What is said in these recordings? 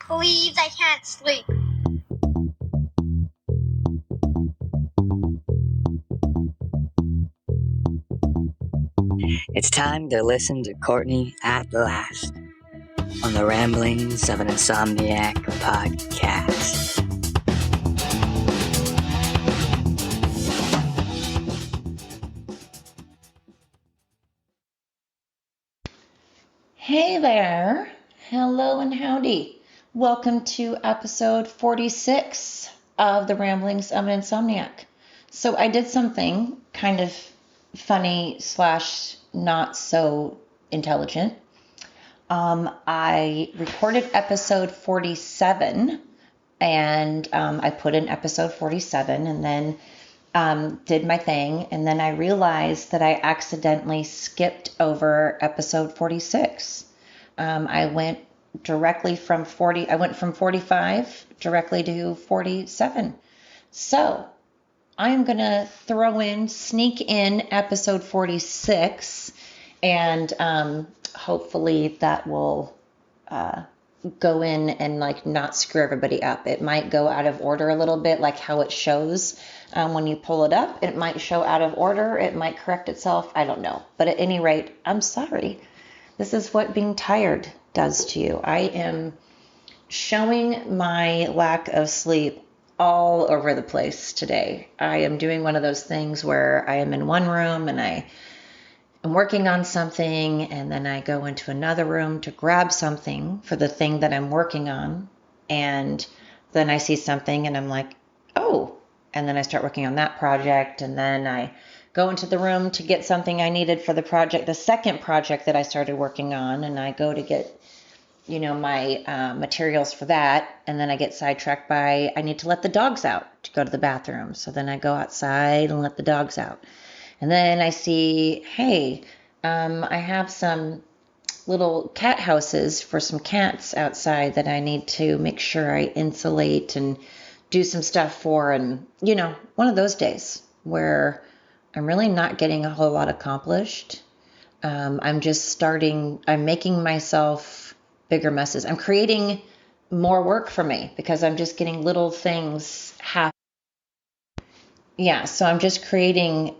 Please, I can't sleep. It's time to listen to Courtney at last on the Ramblings of an Insomniac podcast. Hey there. Hello and howdy. Welcome to episode 46 of the Ramblings of an Insomniac. So I did something kind of funny / not so intelligent. I recorded episode 47 and I put in episode 47 and then did my thing. And then I realized that I accidentally skipped over episode 46. I went from 45 directly to 47. So I'm going to sneak in episode 46 and hopefully that will go in and not screw everybody up. It might go out of order a little bit, like how it shows when you pull it up. It might show out of order. It might correct itself. I don't know. But at any rate, I'm sorry. This is what being tired does to you. I am showing my lack of sleep all over the place today. I am doing one of those things where I am in one room and I'm working on something, and then I go into another room to grab something for the thing that I'm working on, and then I see something and I'm like, oh, and then I start working on that project, and then I go into the room to get something I needed for the second project that I started working on, and I go to get my materials for that, and then I get sidetracked by I need to let the dogs out to go to the bathroom. So then I go outside and let the dogs out. And then I see, hey, I have some little cat houses for some cats outside that I need to make sure I insulate and do some stuff for. And, one of those days where I'm really not getting a whole lot accomplished. I'm making myself bigger messes. I'm creating more work for me because I'm just getting little things happen. Yeah, so I'm just creating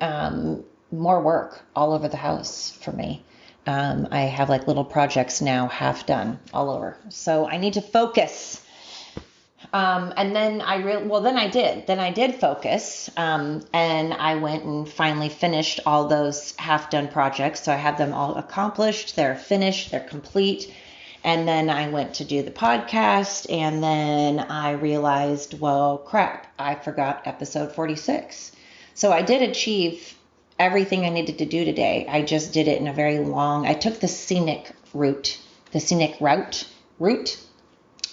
more work all over the house for me. I have little projects now half done all over. So I need to focus. And then I did. Then I did focus. And I went and finally finished all those half done projects. So I have them all accomplished. They're finished. They're complete. And then I went to do the podcast, and then I realized, well, crap, I forgot episode 46. So I did achieve everything I needed to do today. I just did it in I took the scenic route.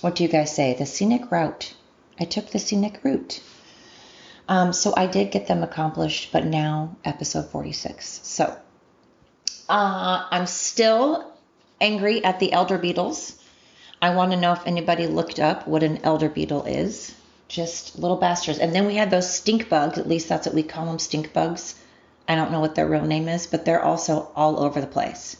What do you guys say? The scenic route. I took the scenic route. So I did get them accomplished, but now episode 46. So I'm still angry at the elder beetles. I want to know if anybody looked up what an elder beetle is. Just little bastards. And then we had those stink bugs. At least that's what we call them, stink bugs. I don't know what their real name is, but they're also all over the place.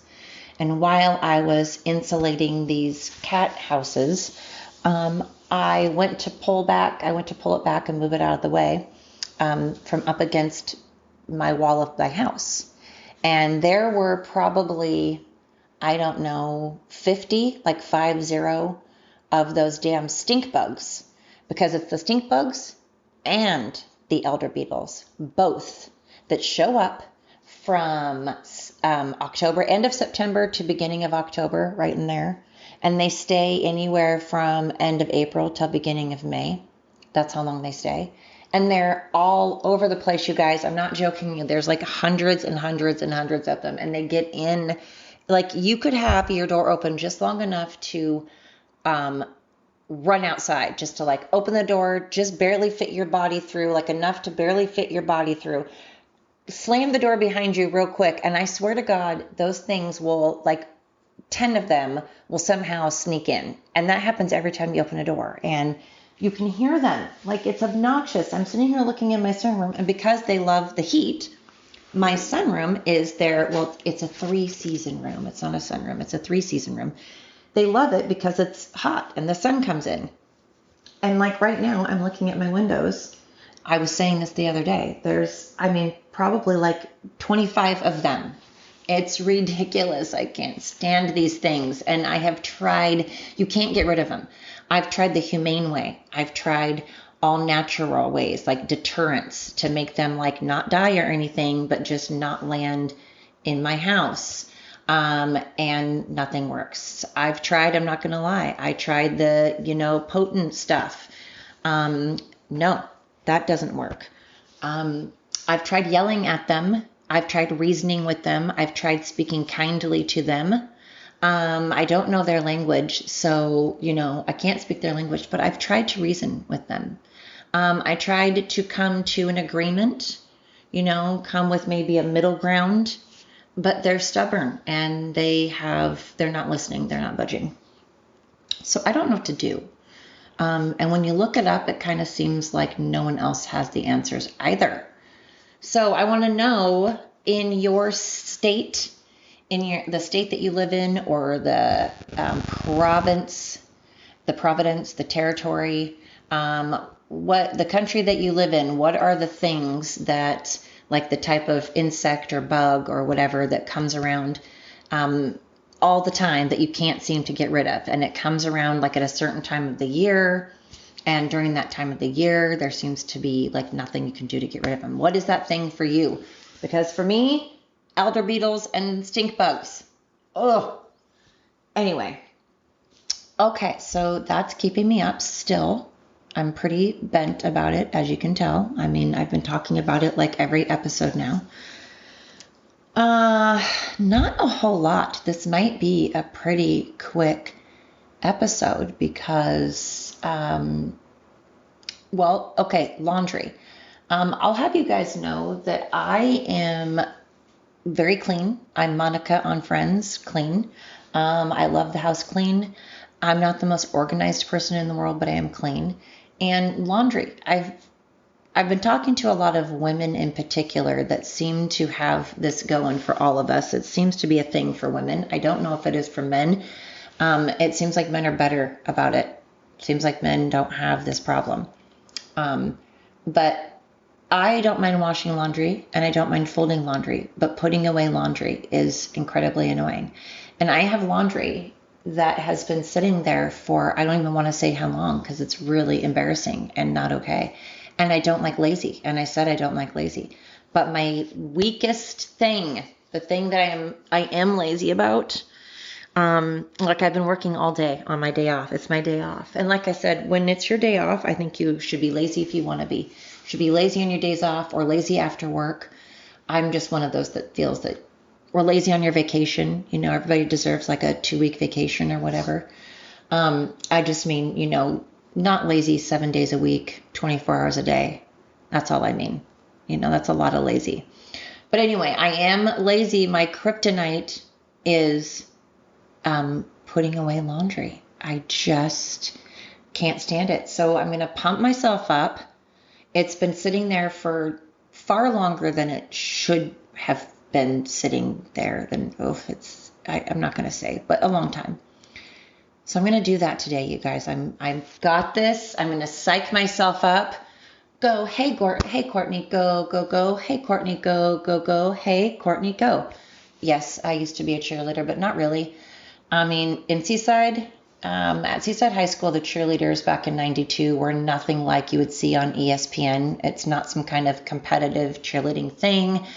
And while I was insulating these cat houses, I went to pull it back and move it out of the way from up against my wall of my house. And there were probably, 50 of those damn stink bugs, because it's the stink bugs and the elder beetles, both, that show up from October, end of September to beginning of October, right in there. And they stay anywhere from end of April till beginning of May. That's how long they stay. And they're all over the place, you guys. I'm not joking. There's hundreds and hundreds and hundreds of them. And they get in, you could have your door open just long enough to run outside, just to open the door, just barely fit your body through, enough to barely fit your body through. Slam the door behind you real quick. And I swear to God, those things will 10 of them will somehow sneak in. And that happens every time you open a door. And you can hear them. It's obnoxious. I'm sitting here looking in my sunroom, and because they love the heat, my sunroom is it's a 3-season room. It's not a sunroom. It's a 3-season room. they love it because it's hot and the sun comes in. And like right now, I'm looking at my windows. I was saying this the other day. There's, probably like 25 of them. It's ridiculous. I can't stand these things. And I have tried, you can't get rid of them. I've tried the humane way. I've tried all natural ways, like deterrents, to make them like not die or anything, but just not land in my house. And nothing works. I've tried, I'm not going to lie. I tried the, potent stuff. No, that doesn't work. I've tried yelling at them. I've tried reasoning with them. I've tried speaking kindly to them. I don't know their language, so, I can't speak their language, but I've tried to reason with them. I tried to come to an agreement, come with maybe a middle ground, but they're stubborn and they're not listening. They're not budging. So I don't know what to do. And when you look it up, it kind of seems like no one else has the answers either. So I want to know, in your state, the state that you live in, or the province, the territory, what the country that you live in, what are the things that, like the type of insect or bug or whatever that comes around all the time that you can't seem to get rid of? And it comes around like at a certain time of the year. And during that time of the year, there seems to be like nothing you can do to get rid of them. What is that thing for you? Because for me, elder beetles and stink bugs. Oh, anyway. Okay, so that's keeping me up still. I'm pretty bent about it, as you can tell. I've been talking about it like every episode now. Not a whole lot. This might be a pretty quick episode because, laundry. I'll have you guys know that I am very clean. I'm Monica on Friends, clean. I love the house clean. I'm not the most organized person in the world, but I am clean. And laundry. I've been talking to a lot of women in particular that seem to have this going for all of us. It seems to be a thing for women. I don't know if it is for men. It seems like men are better about it. Seems like men don't have this problem. But I don't mind washing laundry and I don't mind folding laundry, but putting away laundry is incredibly annoying. And I have laundry that has been sitting there for, I don't even want to say how long, because it's really embarrassing and not okay. And I don't like lazy. And I said I don't like lazy. But my weakest thing, the thing that I am lazy about, like I've been working all day on my day off. It's my day off. And like I said, when it's your day off, I think you should be lazy if you want to be. You should be lazy on your days off or lazy after work. I'm just one of those that feels that, or lazy on your vacation. Everybody deserves like a 2-week vacation or whatever. I just mean, not lazy 7 days a week, 24 hours a day. That's all I mean. That's a lot of lazy. But anyway, I am lazy. My kryptonite is putting away laundry. I just can't stand it. So I'm going to pump myself up. It's been sitting there for far longer than it should have been sitting there. I'm not going to say, but a long time. So I'm going to do that today, you guys. I've got this. I'm going to psych myself up. Go, hey, Courtney, go, go, go. Hey, Courtney, go, go, go. Hey, Courtney, go. Yes, I used to be a cheerleader, but not really. In Seaside, at Seaside High School, the cheerleaders back in 92 were nothing like you would see on ESPN. It's not some kind of competitive cheerleading thing.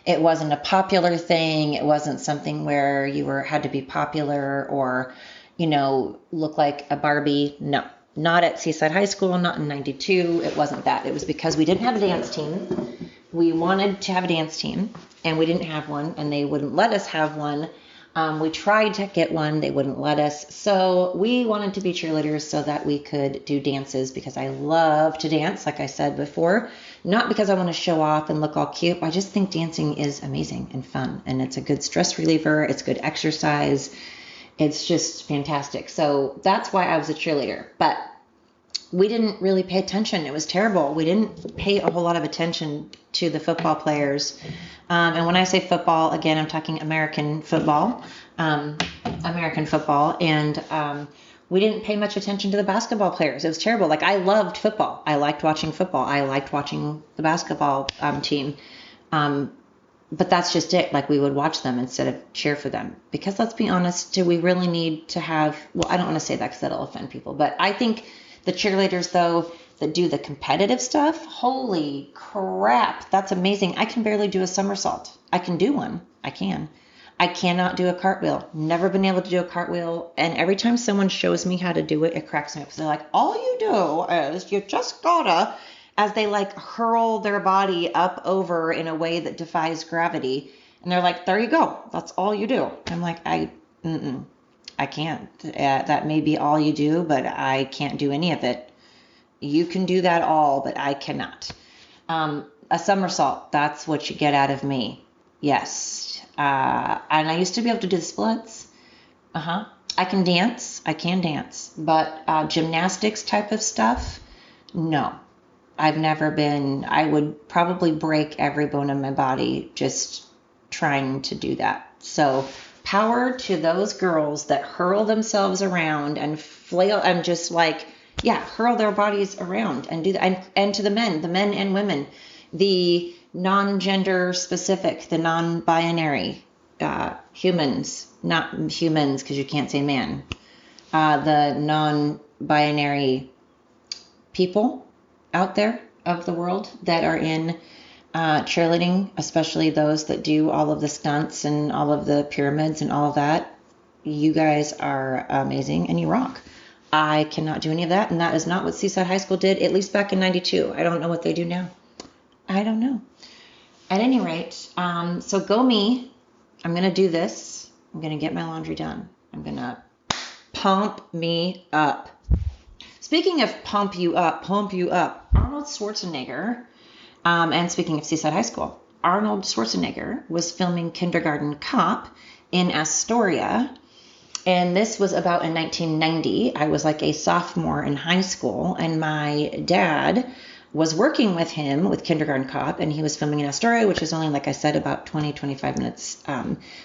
It wasn't a popular thing. It wasn't something where you had to be popular or, look like a Barbie. No, not at Seaside High School, not in 92. It wasn't that. It was because we didn't have a dance team. We wanted to have a dance team and we didn't have one and they wouldn't let us have one. We tried to get one. They wouldn't let us. So we wanted to be cheerleaders so that we could do dances because I love to dance, like I said before. Not because I want to show off and look all cute. I just think dancing is amazing and fun. And it's a good stress reliever. It's good exercise. It's just fantastic. So that's why I was a cheerleader. But we didn't really pay attention. It was terrible. We didn't pay a whole lot of attention to the football players. And when I say football, again, I'm talking American football. American football, and we didn't pay much attention to the basketball players. It was terrible. Like, I loved football. I liked watching football. I liked watching the basketball team. But that's just it. Like, we would watch them instead of cheer for them. Because let's be honest, do we really need to have, well, I don't want to say that because that'll offend people, but I think the cheerleaders, though, that do the competitive stuff, holy crap, that's amazing. I can barely do a somersault. I can do one. I can. I cannot do a cartwheel. Never been able to do a cartwheel. And every time someone shows me how to do it, it cracks me up. So they're like, all you do is you just gotta, as they like hurl their body up over in a way that defies gravity. And they're like, there you go. That's all you do. I'm like, I can't. That may be all you do, but I can't do any of it. You can do that all, but I cannot. A somersault, that's what you get out of me. Yes. And I used to be able to do the splits. I can dance. But gymnastics type of stuff, no. I've never been. I would probably break every bone in my body just trying to do that. So power to those girls that hurl themselves around and flail and just like, hurl their bodies around and do that. And to the men and women, the non-gender specific, the non-binary humans, not humans because you can't say man, the non-binary people out there of the world that are in cheerleading, especially those that do all of the stunts and all of the pyramids and all of that. You guys are amazing and you rock. I cannot do any of that, and that is not what Seaside High School did, at least back in 92. I don't know what they do now. I don't know. At any rate, so go me. I'm going to do this. I'm going to get my laundry done. I'm going to pump me up. Speaking of pump you up, Arnold Schwarzenegger, and speaking of Seaside High School, Arnold Schwarzenegger was filming Kindergarten Cop in Astoria, and this was about in 1990. I was like a sophomore in high school, and my dad was working with him with Kindergarten Cop, and he was filming in Astoria, which is only, like I said, about 25 minutes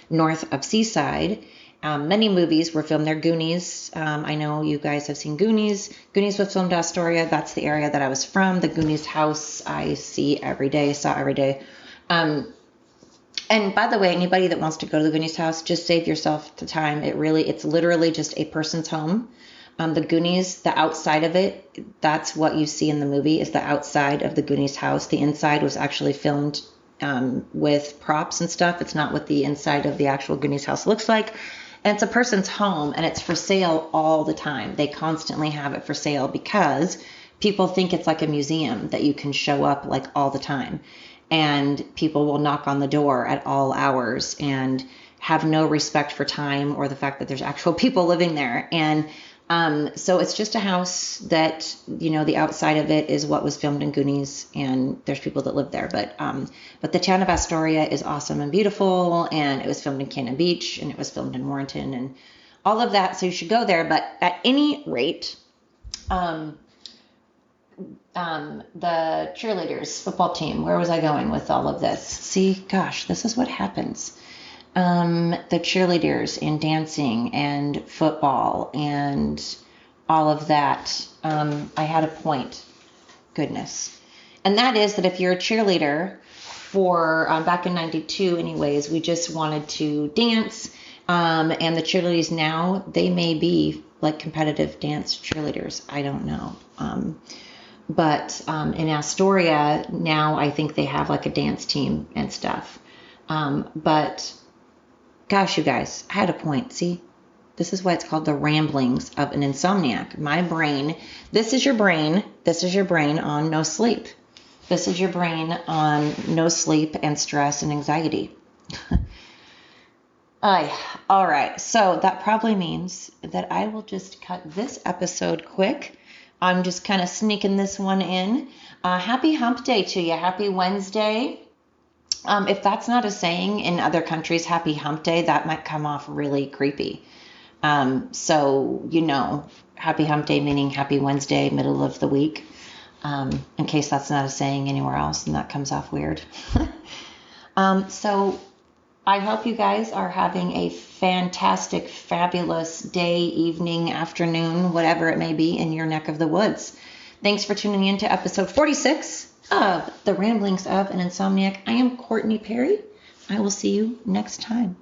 north of Seaside. Many movies were filmed there. Goonies. I know you guys have seen Goonies. Goonies was filmed in Astoria. That's the area that I was from. The Goonies house I saw every day. And by the way, anybody that wants to go to the Goonies house, just save yourself the time. It's literally just a person's home. The Goonies, the outside of it, that's what you see in the movie is the outside of the Goonies house. The inside was actually filmed with props and stuff. It's not what the inside of the actual Goonies house looks like. And it's a person's home, and it's for sale all the time. They constantly have it for sale because people think it's like a museum that you can show up like all the time. And people will knock on the door at all hours and have no respect for time or the fact that there's actual people living there. And so it's just a house that, the outside of it is what was filmed in Goonies, and there's people that live there. But the town of Astoria is awesome and beautiful, and it was filmed in Cannon Beach, and it was filmed in Warrenton, and all of that. So you should go there. But at any rate, the cheerleaders football team, where was I going with all of this? See, gosh, this is what happens. The cheerleaders and dancing and football and all of that. I had a point. Goodness. And that is that if you're a cheerleader for, back in 92 anyways, we just wanted to dance. And the cheerleaders now, they may be like competitive dance cheerleaders. I don't know. But in Astoria now, I think they have like a dance team and stuff. But gosh, you guys, I had a point. See, this is why it's called the ramblings of an insomniac. My brain, this is your brain on no sleep. This is your brain on no sleep and stress and anxiety. All right, so that probably means that I will just cut this episode quick. I'm just kind of sneaking this one in. Happy hump day to you. Happy Wednesday. If that's not a saying in other countries, happy hump day, that might come off really creepy. So, happy hump day meaning happy Wednesday, middle of the week. In case that's not a saying anywhere else and that comes off weird. So I hope you guys are having a fantastic, fabulous day, evening, afternoon, whatever it may be in your neck of the woods. Thanks for tuning in to episode 46 of The Ramblings of an Insomniac. I am Courtney Perry. I will see you next time.